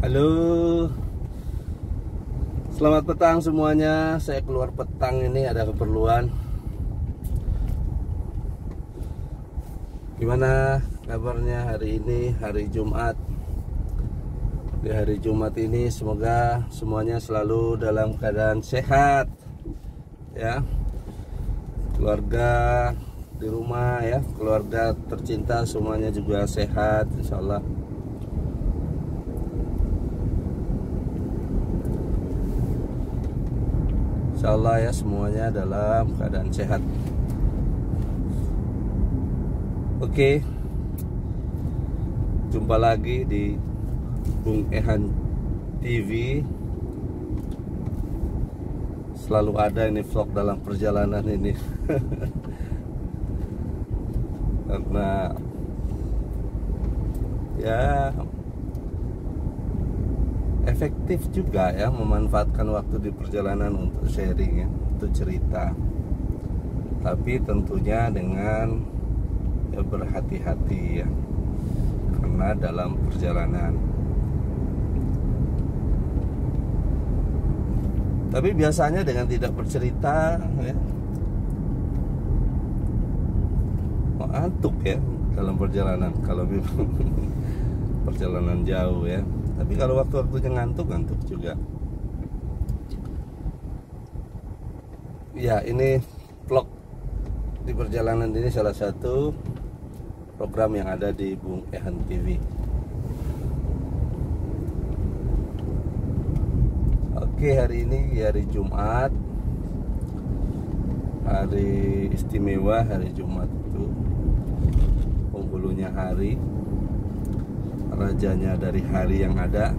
Halo, selamat petang semuanya. Saya keluar petang ini ada keperluan. Gimana kabarnya hari ini, hari Jumat? Di hari Jumat ini semoga semuanya selalu dalam keadaan sehat, ya. Keluarga di rumah, ya, keluarga tercinta semuanya juga sehat, insya Allah. Insya Allah ya, semuanya dalam keadaan sehat. Oke, jumpa lagi di Bung Ehan TV. Selalu ada ini vlog dalam perjalanan ini. Karena ya efektif juga ya, memanfaatkan waktu di perjalanan untuk sharing ya, untuk cerita. Tapi tentunya dengan ya berhati-hati ya, karena dalam perjalanan. Tapi biasanya dengan tidak bercerita ya, ngantuk ya dalam perjalanan kalau perjalanan jauh ya. Tapi kalau waktu-waktunya ngantuk juga. Ya, ini vlog di perjalanan ini salah satu program yang ada di Bung Ehan TV. Oke, hari ini hari Jumat, hari istimewa. Hari Jumat itu penghulunya hari, rajanya dari hari yang ada,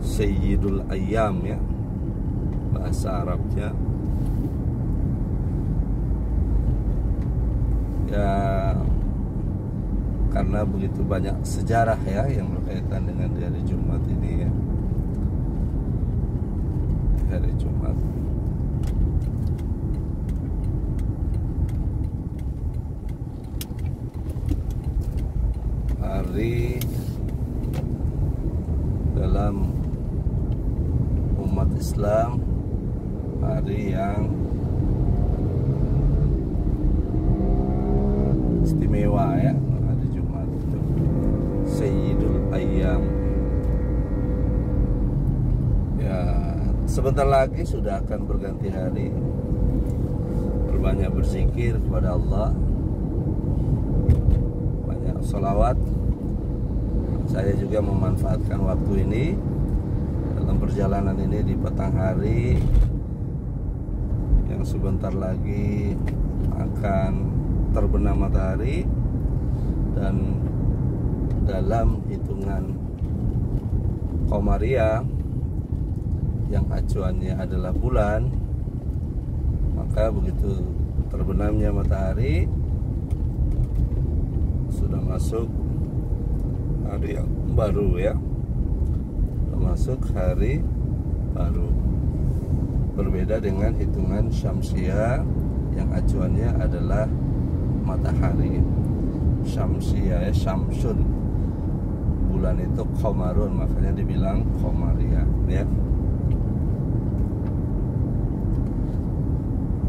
Sayyidul Ayyam ya, bahasa Arabnya. Ya, karena begitu banyak sejarah ya yang berkaitan dengan hari Jumat ini ya. Hari Jumat, hari dalam umat Islam, hari yang istimewa ya, hari Jumat itu Sayyidul Ayyam. Ya, sebentar lagi sudah akan berganti hari. Berbanyak berzikir kepada Allah, banyak sholawat. Saya juga memanfaatkan waktu ini dalam perjalanan ini di petang hari yang sebentar lagi akan terbenam matahari, dan dalam hitungan Qamariyah yang acuannya adalah bulan, maka begitu terbenamnya matahari sudah masuk hari yang baru ya, masuk hari baru. Berbeda dengan hitungan Syamsiyah yang acuannya adalah matahari. Syamsiyah ya, Syamsun, bulan itu Qamarun, makanya dibilang Qamariyah ya.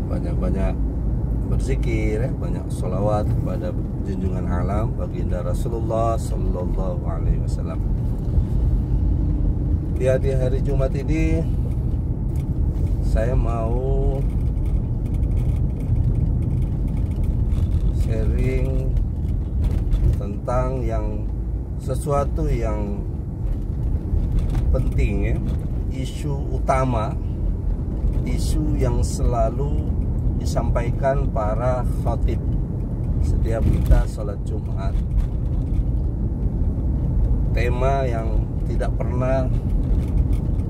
Banyak-banyak berzikir ya, banyak sholawat kepada junjungan alam baginda Rasulullah Sallallahu Alaihi Wasallam. Ya, di hari Jumat ini saya mau sharing tentang sesuatu yang penting ya, isu utama, isu yang selalu disampaikan para khatib setiap kita sholat Jumat. Tema yang tidak pernah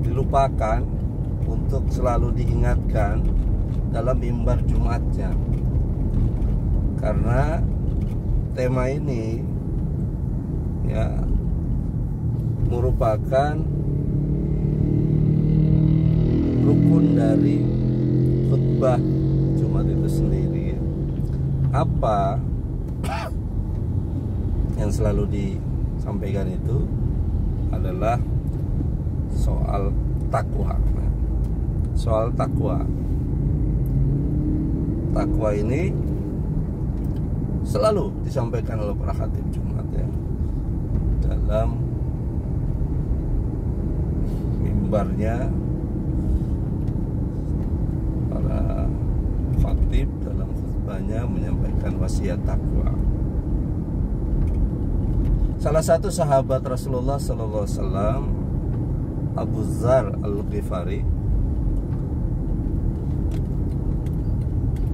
dilupakan untuk selalu diingatkan dalam mimbar Jumatnya, karena tema ini ya merupakan rukun dari khutbah Jumat itu sendiri. Apa yang selalu disampaikan itu adalah soal takwa. Soal takwa. Takwa ini selalu disampaikan oleh para khatib Jumat ya, dalam mimbarnya para khatib, dalam khutbahnya menyampaikan wasiat takwa. Salah satu sahabat Rasulullah sallallahu alaihi wasallam, Abu Dzar Al-Ghifari,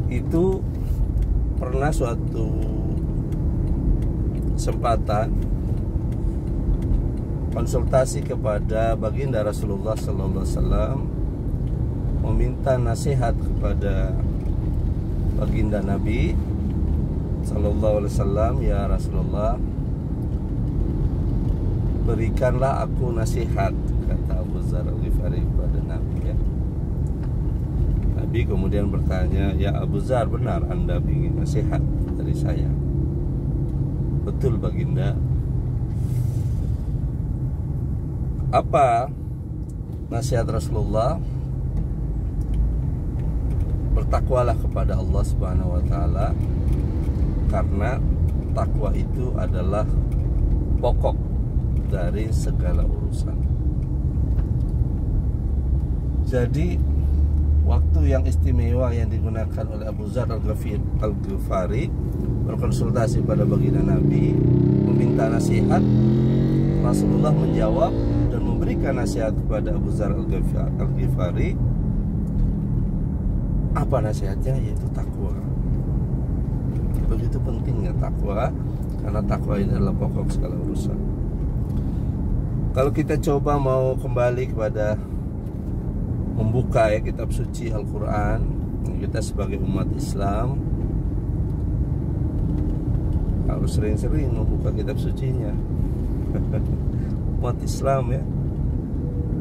itu pernah suatu kesempatan konsultasi kepada baginda Rasulullah sallallahu alaihi wasallam, meminta nasihat kepada baginda Nabi sallallahu alaihi wasallam, ya Rasulullah, berikanlah aku nasihat, kata Abu Dzar Al-Ghifari kepada Nabi ya. Nabi kemudian bertanya, ya Abu Dzar, benar Anda ingin nasihat dari saya? Betul baginda. Apa nasihat Rasulullah? Bertakwalah kepada Allah Subhanahu wa taala, karena takwa itu adalah pokok dari segala urusan. Jadi waktu yang istimewa yang digunakan oleh Abu Dzar Al-Ghifari berkonsultasi pada baginda Nabi, meminta nasihat, Rasulullah menjawab dan memberikan nasihat kepada Abu Dzar Al-Ghifari. Apa nasihatnya? Yaitu takwa. Begitu pentingnya takwa, karena takwa ini adalah pokok segala urusan. Kalau kita coba mau kembali kepada membuka ya kitab suci Al-Quran, kita sebagai umat Islam harus sering-sering membuka kitab sucinya. Umat Islam ya,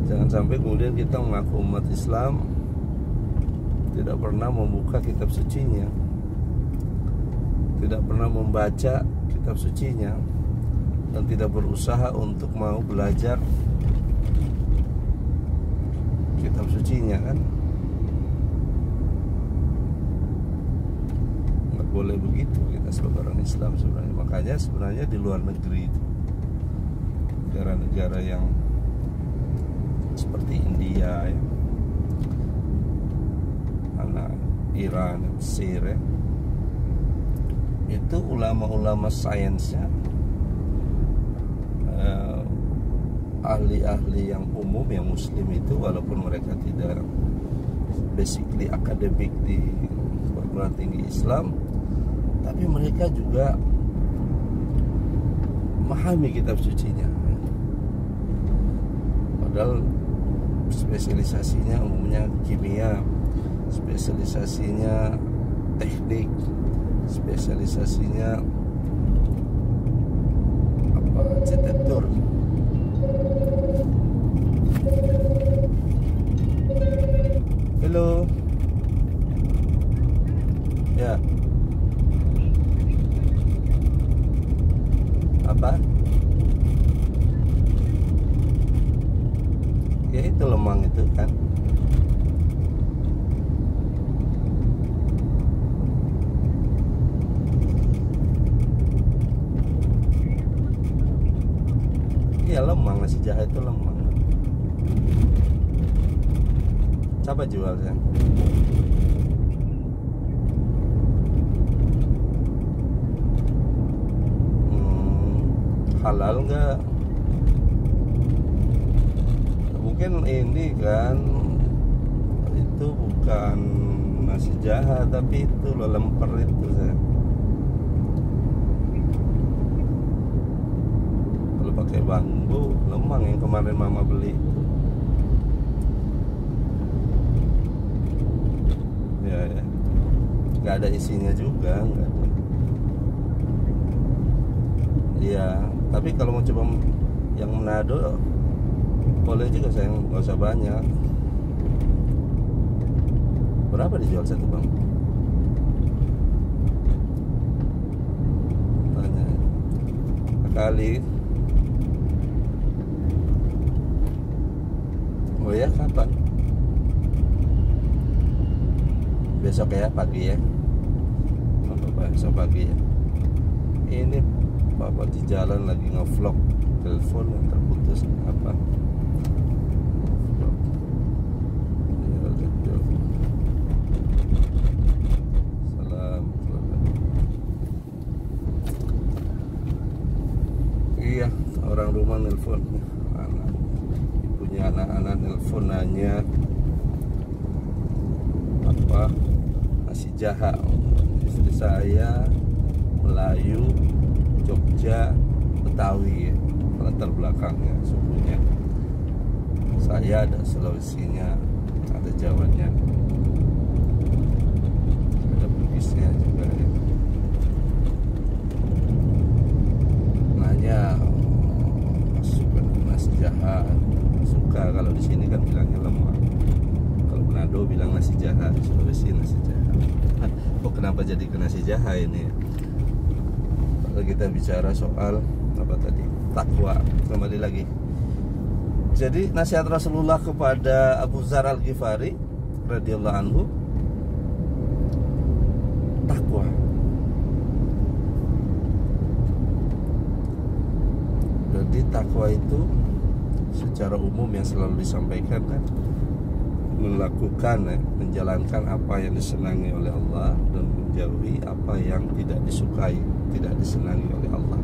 jangan sampai kemudian kita mengaku umat Islam tidak pernah membuka kitab sucinya, tidak pernah membaca kitab sucinya, dan tidak berusaha untuk mau belajar kitab sucinya kan. Nggak boleh begitu kita sebagai orang Islam sebenarnya. Makanya sebenarnya di luar negeri itu, negara-negara yang seperti India ya, Iran, Mesir ya, itu ulama-ulama sainsnya, ahli-ahli yang umum, yang muslim itu, walaupun mereka tidak basically akademik di perguruan tinggi Islam, tapi mereka juga memahami kitab sucinya. Padahal spesialisasinya umumnya kimia, spesialisasinya teknik, spesialisasinya arsitektur. Halo. Ya. Apa? Ya itu lemang itu kan. Iya lemang, nasi jahe itu lemang. Siapa jual ya? Halal nggak? Mungkin ini kan itu bukan nasi jahe, tapi itu loh, lemper itu saya. Kalau pakai bambu, lemang yang kemarin mama beli itu. Ya, nggak ada isinya juga, nggak ada. Iya, tapi kalau mau coba yang Manado boleh juga, saya nggak usah banyak. Berapa dijual satu bang? Tanya kali besok ya, pagi ya. Besok pagi ya. Ini bapak di jalan lagi ngevlog, telepon yang terputus apa? Salam. Iya, orang rumah nelpon, ibunya anak-anak nelpon nanya apa, nasi jaha. Istri saya Melayu, Jogja, Betawi ya, latar belakangnya sukunya. Saya ada Sulawesinya, ada Jawanya, ada Bugisnya juga ya. Nanya suka nasi jahat, suka, kalau di sini kan bilangnya lemak, kalau Manado bilang nasi jahat, di Sulawesi nasi jahat. Kok kenapa jadi ke nasi jahat ini? Kalau kita bicara soal apa tadi, takwa, kembali lagi. Jadi nasihat Rasulullah kepada Abu Dzar Al-Ghifari radhiyallahu anhu, takwa. Jadi takwa itu secara umum yang selalu disampaikan kan, melakukan menjalankan apa yang disenangi oleh Allah dan menjauhi apa yang tidak disukai, tidak disenangi oleh Allah.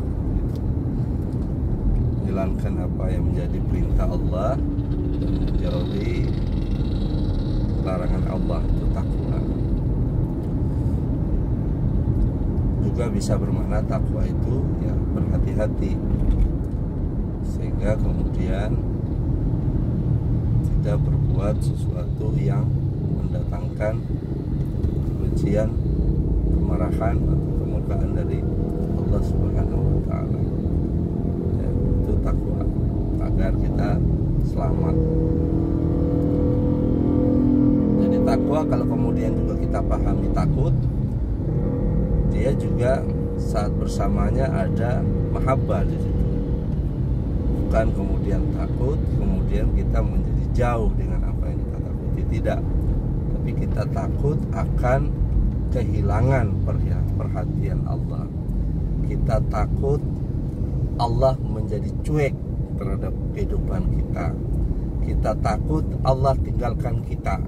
Menjalankan apa yang menjadi perintah Allah dan menjauhi larangan Allah, itu takwa. Juga bisa bermakna takwa itu ya berhati-hati, sehingga kemudian tidak berbuat sesuatu yang mendatangkan kebencian, kemarahan atau kemurkaan dari Allah Subhanahu wa taala. Ya, itu takwa, agar kita selamat. Jadi takwa kalau kemudian juga kita pahami takut, dia juga saat bersamanya ada mahabbah di situ. Bukan kemudian takut, kemudian kita menjadi jauh dengan apa yang kita takuti, tidak. Tapi kita takut akan kehilangan perhatian Allah. Kita takut Allah menjadi cuek terhadap kehidupan kita. Kita takut Allah tinggalkan kita.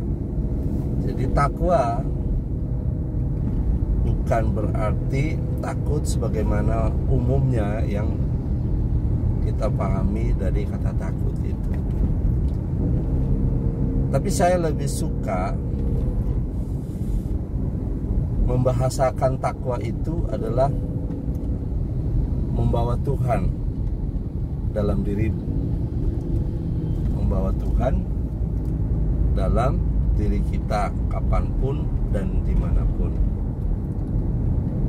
Jadi takwa bukan berarti takut sebagaimana umumnya yang kita pahami dari kata takut itu. Tapi saya lebih suka membahasakan takwa itu adalah membawa Tuhan dalam dirimu, membawa Tuhan dalam diri kita kapanpun dan dimanapun.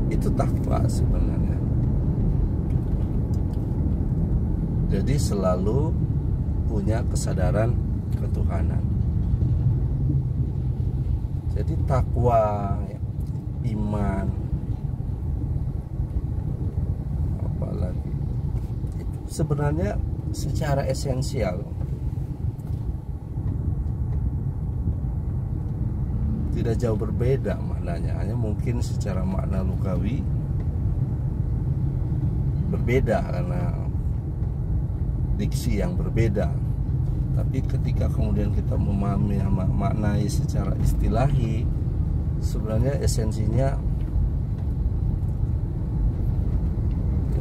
Itu takwa sebenarnya. Jadi selalu punya kesadaran ketuhanan. Jadi takwa, iman, apalagi itu sebenarnya secara esensial tidak jauh berbeda maknanya, hanya mungkin secara makna lugawi berbeda karena diksi yang berbeda. Tapi ketika kemudian kita memahami maknai secara istilahi, sebenarnya esensinya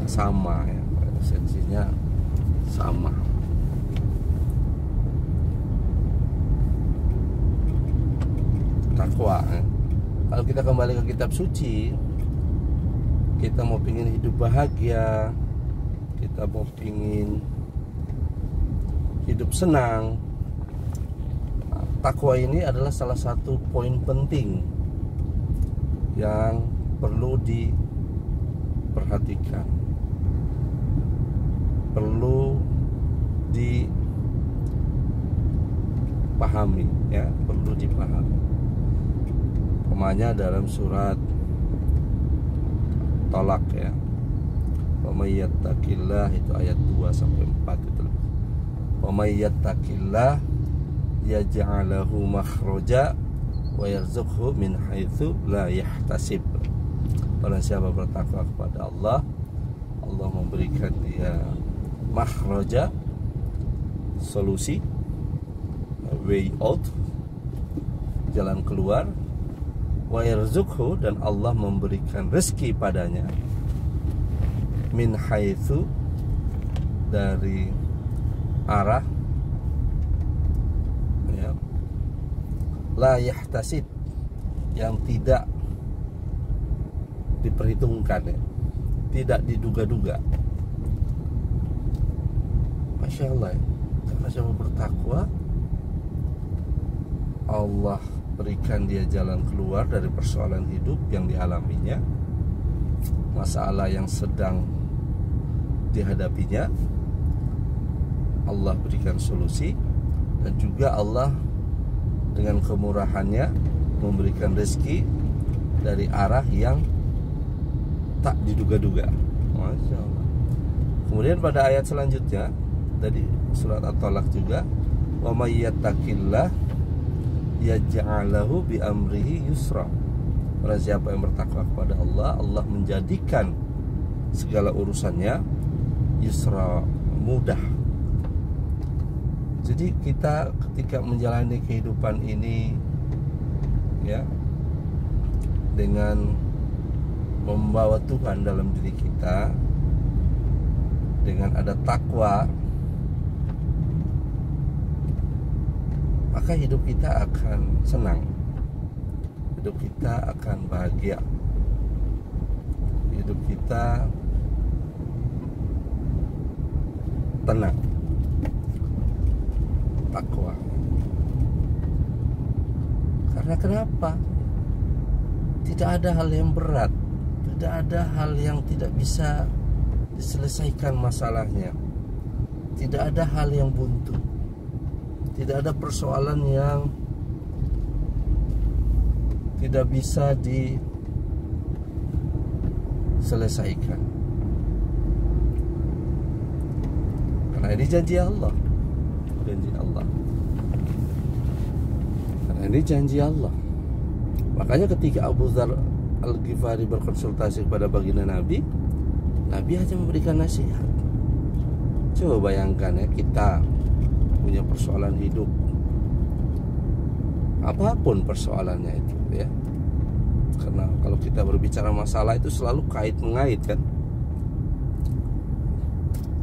sama ya, esensinya sama. Takwa ya. Kalau kita kembali ke kitab suci, kita mau pingin hidup bahagia, kita mau pingin hidup senang, takwa ini adalah salah satu poin penting yang perlu diperhatikan, perlu dipahami ya, perlu dipahami. Umpamanya dalam surat Tolak ya, wa may yattaqillah, itu ayat 2 sampai 4 itu. Wa may yattaqillah yaj'al lahu makhraja wa yarzuqhu min haitsu la yahtasib. Barang siapa bertakwa kepada Allah, Allah memberikan dia makhraja, solusi, way out, jalan keluar. Wa yarzuqhu, dan Allah memberikan rezeki padanya, min haitsu, dari arah, ya, la yahtasib, yang tidak diperhitungkan, ya, tidak diduga-duga. Masya Allah, ya. Karena siapa bertakwa, Allah berikan dia jalan keluar dari persoalan hidup yang dialaminya, masalah yang sedang dihadapinya. Allah berikan solusi, dan juga Allah dengan kemurahannya memberikan rezeki dari arah yang tak diduga-duga. Masya Allah. Kemudian pada ayat selanjutnya dari surat At-Talaq juga, wa may yattaqillah yaj'alahu bi amrihi yusra. Barang siapa yang bertakwa kepada Allah, Allah menjadikan segala urusannya yusra, mudah. Jadi kita ketika menjalani kehidupan ini, ya, dengan membawa Tuhan dalam diri kita, dengan ada takwa, maka hidup kita akan senang, hidup kita akan bahagia, hidup kita tenang. Takwa. Karena kenapa? Tidak ada hal yang berat, tidak ada hal yang tidak bisa diselesaikan masalahnya, tidak ada hal yang buntu, tidak ada persoalan yang tidak bisa diselesaikan. Karena ini janji Allah. Janji Allah. Karena ini janji Allah. Makanya ketika Abu Dzar Al-Ghifari berkonsultasi kepada baginda Nabi, Nabi hanya memberikan nasihat. Coba bayangkan, ya, kita punya persoalan hidup, apapun persoalannya itu, ya. Karena kalau kita berbicara masalah itu selalu kait mengait, kan?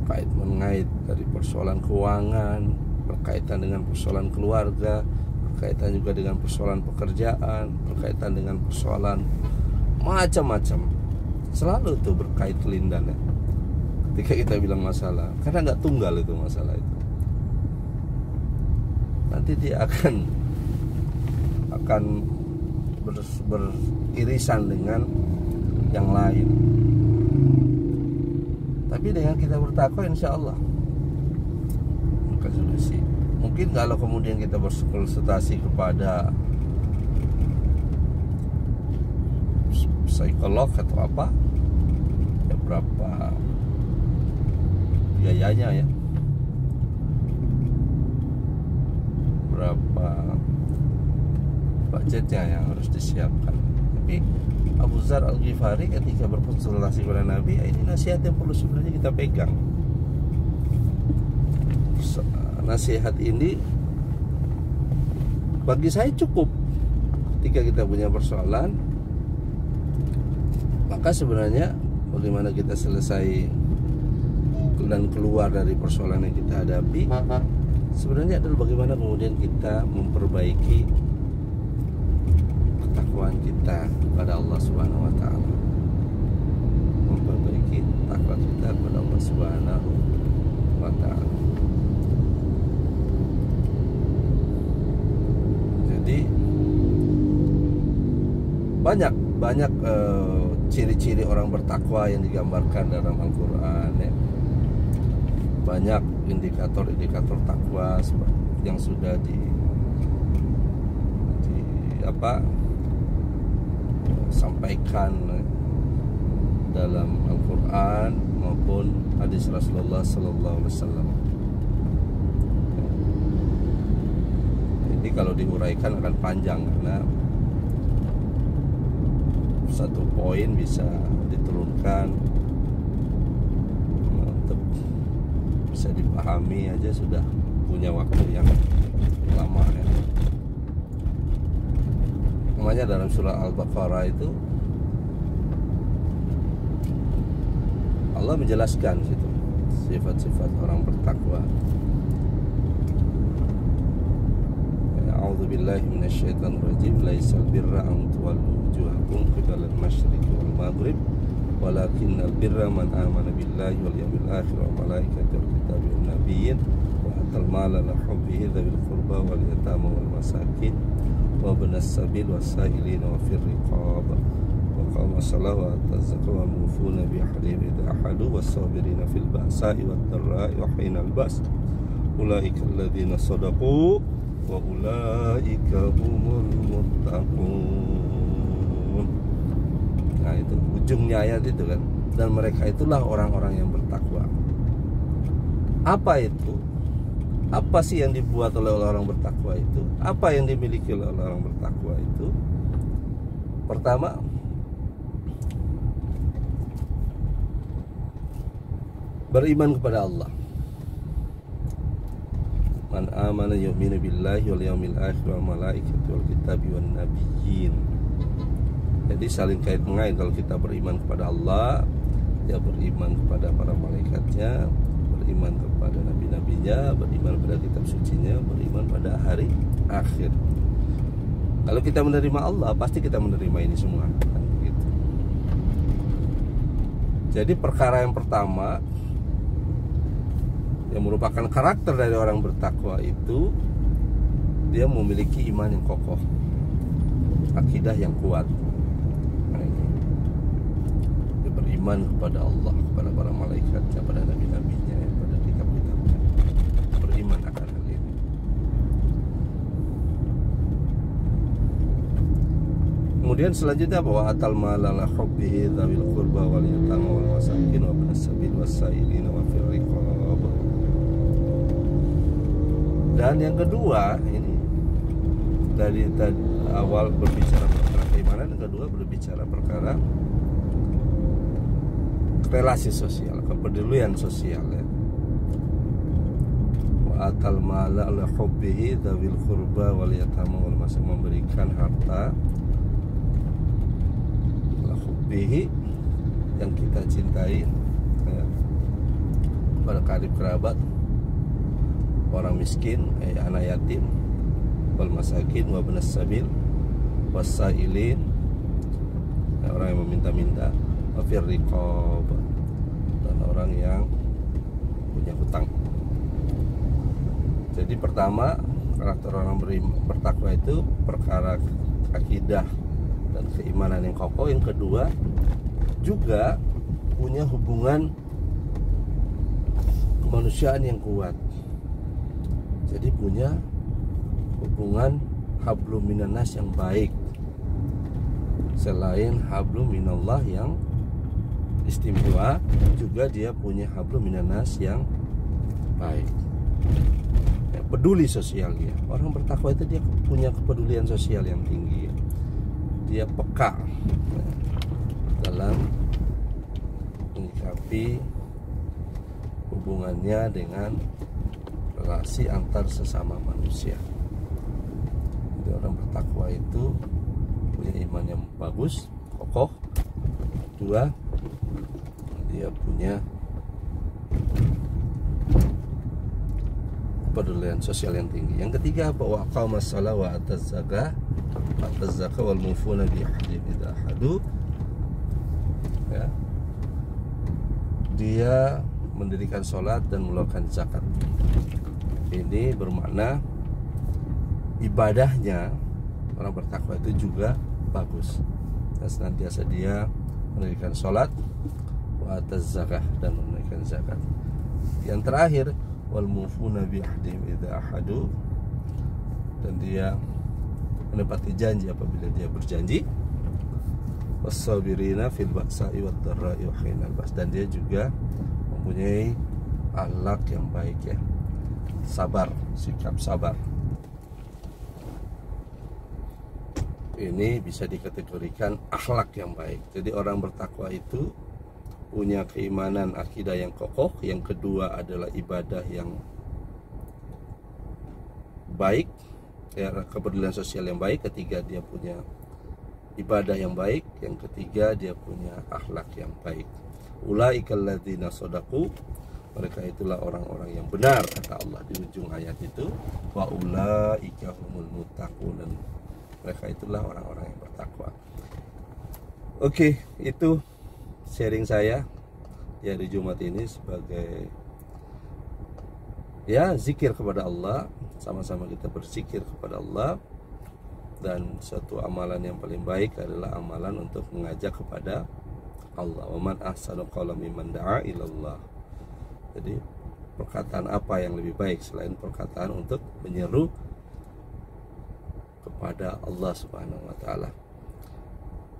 Kait mengait dari persoalan keuangan, berkaitan dengan persoalan keluarga, berkaitan juga dengan persoalan pekerjaan, berkaitan dengan persoalan macam-macam. Selalu tuh berkait kelindan, ya. Ketika kita bilang masalah, karena nggak tunggal itu masalah itu. Nanti dia akan beririsan dengan yang lain. Tapi dengan kita bertakwa, insya Allah maka solusi. Mungkin kalau kemudian kita berkonsultasi kepada psikolog atau apa, ya berapa biayanya, ya, berapa budgetnya yang harus disiapkan. Tapi Abu Dzar Al-Ghifari ketika berkonsultasi kepada Nabi, ini nasihat yang perlu sebenarnya kita pegang. Nasihat ini bagi saya cukup. Ketika kita punya persoalan, maka sebenarnya bagaimana kita selesai dan keluar dari persoalan yang kita hadapi, sebenarnya adalah bagaimana kemudian kita memperbaiki ketakwaan kita kepada Allah Subhanahu wa taala. Memperbaiki takwa kita kepada Allah Subhanahu wa taala. Jadi banyak ciri-ciri orang bertakwa yang digambarkan dalam Al-Qur'an, ya. Banyak indikator-indikator takwa yang sudah sampaikan dalam Al-Quran maupun hadis Rasulullah Sallallahu Alaihi Wasallam. Jadi kalau diuraikan akan panjang karena satu poin bisa diturunkan untuk bisa dipahami aja sudah punya waktu yang lama ya. Namanya dalam surah Al-Baqarah itu Allah menjelaskan situ sifat-sifat orang bertakwa. A'udzu billahi minasyaitonir rajim. Laisal birra an tuwallu wujuhakum qibala al-masyriqi wal maghrib walakinnal birra man amana billahi wal yawmil akhir wal malaikati wal kitabi wan nabiyyin wa atal mala ala hubbihi dzawil qurba wal yatama wal masakin wa ibnas sabil wasailina wa fir riqab wa qama salat wa tazakka wal mufuna bi hadim idza ahadu was-sabirina fil ba'sa'i wad dharra'i wa hinal ba's ulaika alladziina shadaqu wa ulaika humul muttaqun. Nah itu ujungnya ayat itu kan. Dan mereka itulah orang-orang yang bertakwa. Apa itu? Apa sih yang dibuat oleh orang bertakwa itu? Apa yang dimiliki oleh orang bertakwa itu? Pertama, beriman kepada Allah. Man amana yu'minu billahi wal yawmil akhir wal malaikati wal kitabi wan nabiyyin. Jadi saling kait mengait. Kalau kita beriman kepada Allah, ya beriman kepada para malaikatnya, beriman kepada nabi-nabinya, beriman pada kitab sucinya, beriman pada hari akhir. Kalau kita menerima Allah, pasti kita menerima ini semua kan, gitu. Jadi perkara yang pertama yang merupakan karakter dari orang bertakwa itu, dia memiliki iman yang kokoh, akidah yang kuat. Dia beriman kepada Allah, kepada para malaikatnya, pada nabi-nabinya, pada kitab-kitabnya. Beriman akan hal ini. Kemudian selanjutnya bahwa atal malala hubbihi dzawil qurba wal yatama wal masakin wa ibnas sabil wasailina wa fir riqab. Dan yang kedua, ini dari awal berbicara perkara keimanan, yang kedua berbicara perkara relasi sosial, kepedulian sosial ya. Wa atal mala ala hubbihi dzawil qurba wal yatama wal masakin, memberikan harta ala hubbihi yang kita cintai ya, pada karib kerabat, orang miskin, anak yatim, wal masakin wa ibnas sabil wasailin, orang yang meminta-minta, wa fir riqab, dan orang yang punya hutang. Jadi pertama, karakter orang bertakwa itu perkara akidah dan keimanan yang kokoh. Yang kedua, juga punya hubungan kemanusiaan yang kuat. Jadi punya hubungan hablum minannas yang baik, selain hablum minallah yang istimewa, juga dia punya hablum minannas yang baik ya, peduli sosial dia. Orang bertakwa itu dia punya kepedulian sosial yang tinggi ya. Dia peka ya, dalam menyikapi hubungannya dengan relasi antar sesama manusia. Jadi orang bertakwa itu punya iman yang bagus, kokoh. Dua, dia punya kepedulian sosial yang tinggi. Yang ketiga, bahwa aqamas shalah wa ataz zakah wal mufuna bi ahdihim idza ahadu. Ya. Dia mendirikan sholat dan mengeluarkan zakat. Ini bermakna ibadahnya orang bertakwa itu juga bagus. Dan senantiasa dia mendirikan sholat, wa ataz zakah, dan menunaikan zakat. Yang terakhir, wal mufuna bi ahdihim idza ahadu, dan dia menepati janji apabila dia berjanji. Was-sabirina fil ba'sa'i wad dharra'i wa hinal ba's, dan dia juga mempunyai akhlak yang baik ya, sabar, sikap sabar. ini bisa dikategorikan akhlak yang baik. Jadi orang bertakwa itu punya keimanan akidah yang kokoh. Yang kedua adalah ibadah yang baik, ya, kepedulian sosial yang baik. Ketiga, dia punya ibadah yang baik. Yang ketiga, dia punya akhlak yang baik. Ulaikal ladzina shadaqu, mereka itulah orang-orang yang benar, kata Allah di ujung ayat itu. Wa ulaika humul muttaqun, dan mereka itulah orang-orang yang bertakwa. Oke, itu sharing saya di hari Jumat ini sebagai ya zikir kepada Allah. Sama-sama kita berzikir kepada Allah. Dan satu amalan yang paling baik adalah amalan untuk mengajak kepada Allah. Wa man ahsanu qawlan mimman da'a ilallah. Jadi perkataan apa yang lebih baik selain perkataan untuk menyeru kepada Allah Subhanahu wa taala.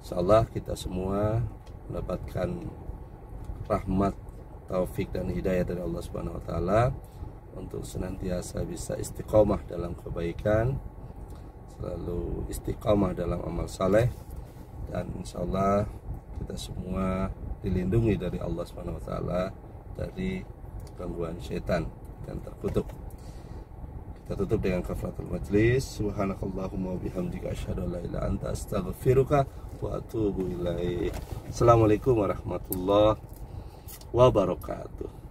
Insyaallah kita semua mendapatkan rahmat, taufik dan hidayah dari Allah Subhanahu wa taala untuk senantiasa bisa istiqomah dalam kebaikan, selalu istiqomah dalam amal saleh, dan insyaallah kita semua dilindungi dari Allah Subhanahu wa taala dari gangguan syaitan dan terkutuk. Kita tutup dengan kafaratul majlis. Subhanakallahumma wa bihamdika asyhadu an la ilaha illa anta astaghfiruka wa atubu ilaik. Assalamualaikum warahmatullahi wabarakatuh.